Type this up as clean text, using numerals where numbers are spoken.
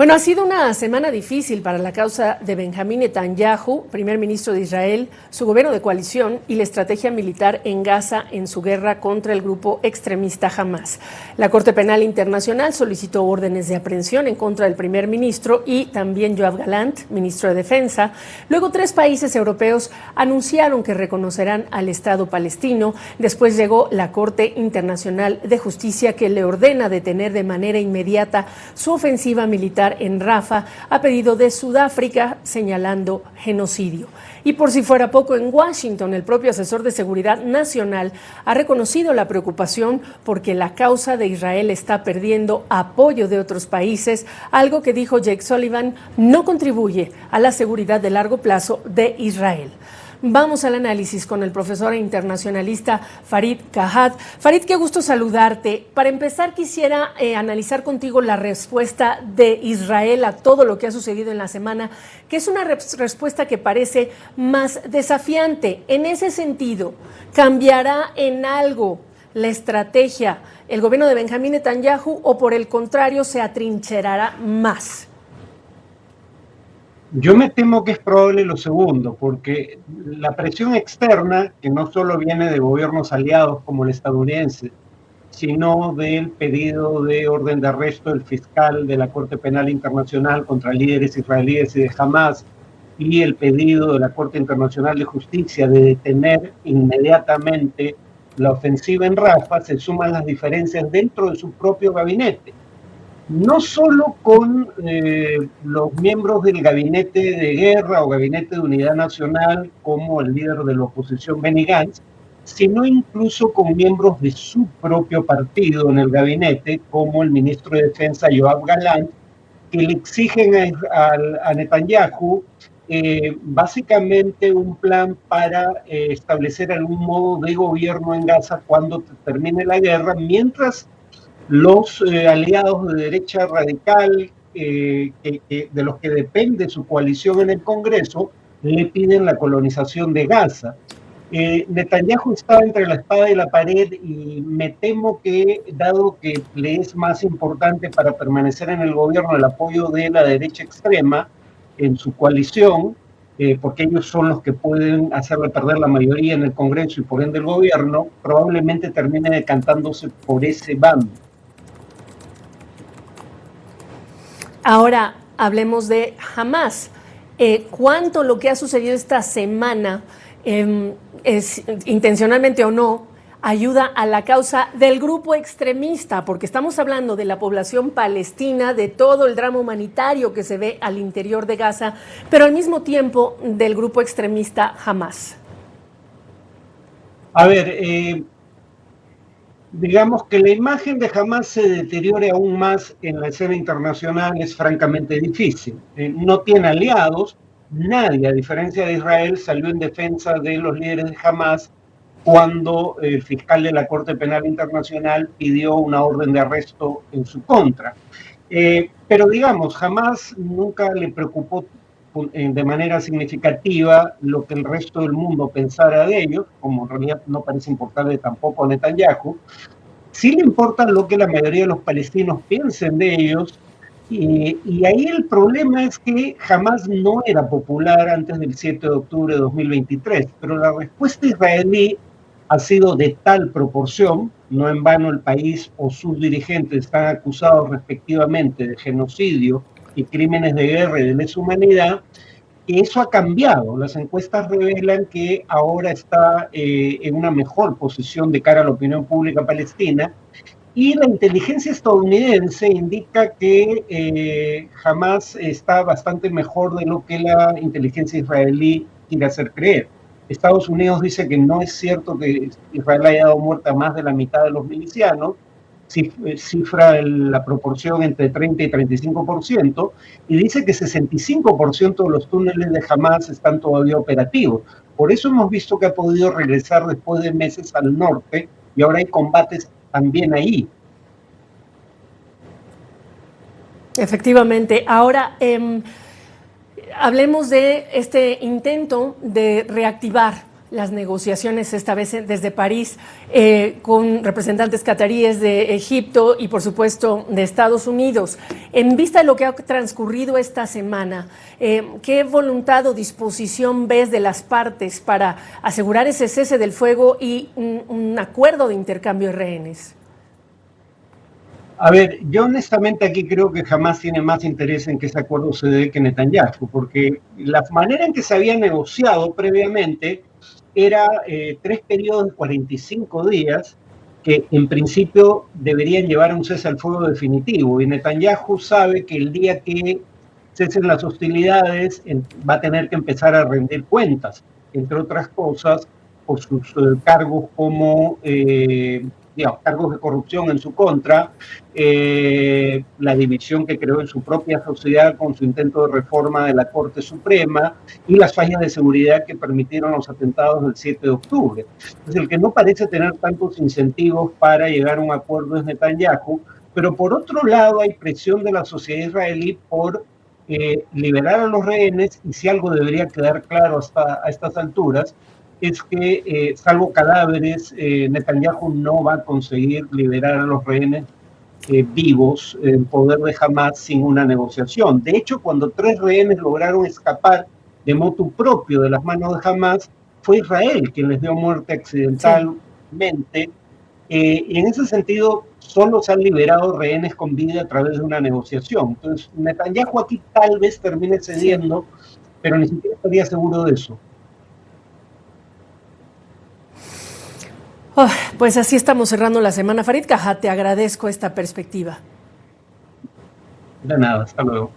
Bueno, ha sido una semana difícil para la causa de Benjamín Netanyahu, primer ministro de Israel, su gobierno de coalición y la estrategia militar en Gaza en su guerra contra el grupo extremista Hamas. La Corte Penal Internacional solicitó órdenes de aprehensión en contra del primer ministro y también Yoav Gallant, ministro de Defensa. Luego, 3 países europeos anunciaron que reconocerán al Estado palestino. Después llegó la Corte Internacional de Justicia, que le ordena detener de manera inmediata su ofensiva militar en Rafah a pedido de Sudáfrica, señalando genocidio. Y por si fuera poco, en Washington, el propio asesor de seguridad nacional ha reconocido la preocupación porque la causa de Israel está perdiendo apoyo de otros países, algo que, dijo Jake Sullivan, no contribuye a la seguridad de largo plazo de Israel. Vamos al análisis con el profesor e internacionalista Farid Kahat. Farid, qué gusto saludarte. Para empezar, quisiera analizar contigo la respuesta de Israel a todo lo que ha sucedido en la semana, que es una respuesta que parece más desafiante. En ese sentido, ¿cambiará en algo la estrategia el gobierno de Benjamín Netanyahu o, por el contrario, se atrincherará más? Yo me temo que es probable lo segundo, porque la presión externa, que no solo viene de gobiernos aliados como el estadounidense, sino del pedido de orden de arresto del fiscal de la Corte Penal Internacional contra líderes israelíes y de Hamas, y el pedido de la Corte Internacional de Justicia de detener inmediatamente la ofensiva en Rafah, se suman las diferencias dentro de su propio gabinete. No solo con los miembros del gabinete de guerra o gabinete de unidad nacional, como el líder de la oposición Benny Gantz, sino incluso con miembros de su propio partido en el gabinete, como el ministro de Defensa Yoav Gallant, que le exigen a Netanyahu básicamente un plan para establecer algún modo de gobierno en Gaza cuando termine la guerra, mientras los aliados de derecha radical, de los que depende su coalición en el Congreso, le piden la colonización de Gaza. Netanyahu está entre la espada y la pared, y me temo que, dado que le es más importante para permanecer en el gobierno el apoyo de la derecha extrema en su coalición, porque ellos son los que pueden hacerle perder la mayoría en el Congreso y por ende el gobierno, probablemente termine decantándose por ese bando. Ahora hablemos de Hamas. ¿Cuánto lo que ha sucedido esta semana, es intencionalmente o no, ayuda a la causa del grupo extremista? Porque estamos hablando de la población palestina, de todo el drama humanitario que se ve al interior de Gaza, pero al mismo tiempo del grupo extremista Hamas. A ver, digamos que la imagen de Hamas se deteriore aún más en la escena internacional es francamente difícil. No tiene aliados, nadie, a diferencia de Israel, salió en defensa de los líderes de Hamas cuando el fiscal de la Corte Penal Internacional pidió una orden de arresto en su contra. Pero digamos, Hamas nunca le preocupó de manera significativa lo que el resto del mundo pensara de ellos, como en realidad no parece importarle tampoco a Netanyahu. Sí le importa lo que la mayoría de los palestinos piensen de ellos, y ahí el problema es que Hamas no era popular antes del 7 de octubre de 2023, pero la respuesta israelí ha sido de tal proporción, no en vano el país o sus dirigentes están acusados respectivamente de genocidio y crímenes de guerra y de lesa humanidad, que eso ha cambiado. Las encuestas revelan que ahora está en una mejor posición de cara a la opinión pública palestina, y la inteligencia estadounidense indica que Hamas está bastante mejor de lo que la inteligencia israelí quiere hacer creer. Estados Unidos dice que no es cierto que Israel haya dado muerte a más de la mitad de los milicianos, cifra la proporción entre 30 y 35%, y dice que 65% de los túneles de Hamas están todavía operativos. Por eso hemos visto que ha podido regresar después de meses al norte, y ahora hay combates también ahí. Efectivamente. Ahora, hablemos de este intento de reactivar las negociaciones, esta vez desde París, con representantes cataríes de Egipto y, por supuesto, de Estados Unidos. En vista de lo que ha transcurrido esta semana, ¿qué voluntad o disposición ves de las partes para asegurar ese cese del fuego y un acuerdo de intercambio de rehenes? A ver, yo honestamente aquí creo que Hamás tiene más interés en que ese acuerdo se dé que Netanyahu, porque la manera en que se había negociado previamente era 3 periodos de 45 días que en principio deberían llevar a un cese al fuego definitivo. Y Netanyahu sabe que el día que cesen las hostilidades va a tener que empezar a rendir cuentas, entre otras cosas, por sus cargos como cargos de corrupción en su contra, la división que creó en su propia sociedad con su intento de reforma de la Corte Suprema y las fallas de seguridad que permitieron los atentados del 7 de octubre. Entonces, el que no parece tener tantos incentivos para llegar a un acuerdo es Netanyahu, pero por otro lado hay presión de la sociedad israelí por liberar a los rehenes, y si algo debería quedar claro a estas alturas, es que, salvo cadáveres, Netanyahu no va a conseguir liberar a los rehenes vivos en poder de Hamás sin una negociación. De hecho, cuando 3 rehenes lograron escapar de motu propio de las manos de Hamás, fue Israel quien les dio muerte accidentalmente. Y en ese sentido, solo se han liberado rehenes con vida a través de una negociación. Entonces, Netanyahu aquí tal vez termine cediendo, pero ni siquiera estaría seguro de eso. Oh, pues así estamos cerrando la semana. Farid Caja, te agradezco esta perspectiva. De nada, hasta luego.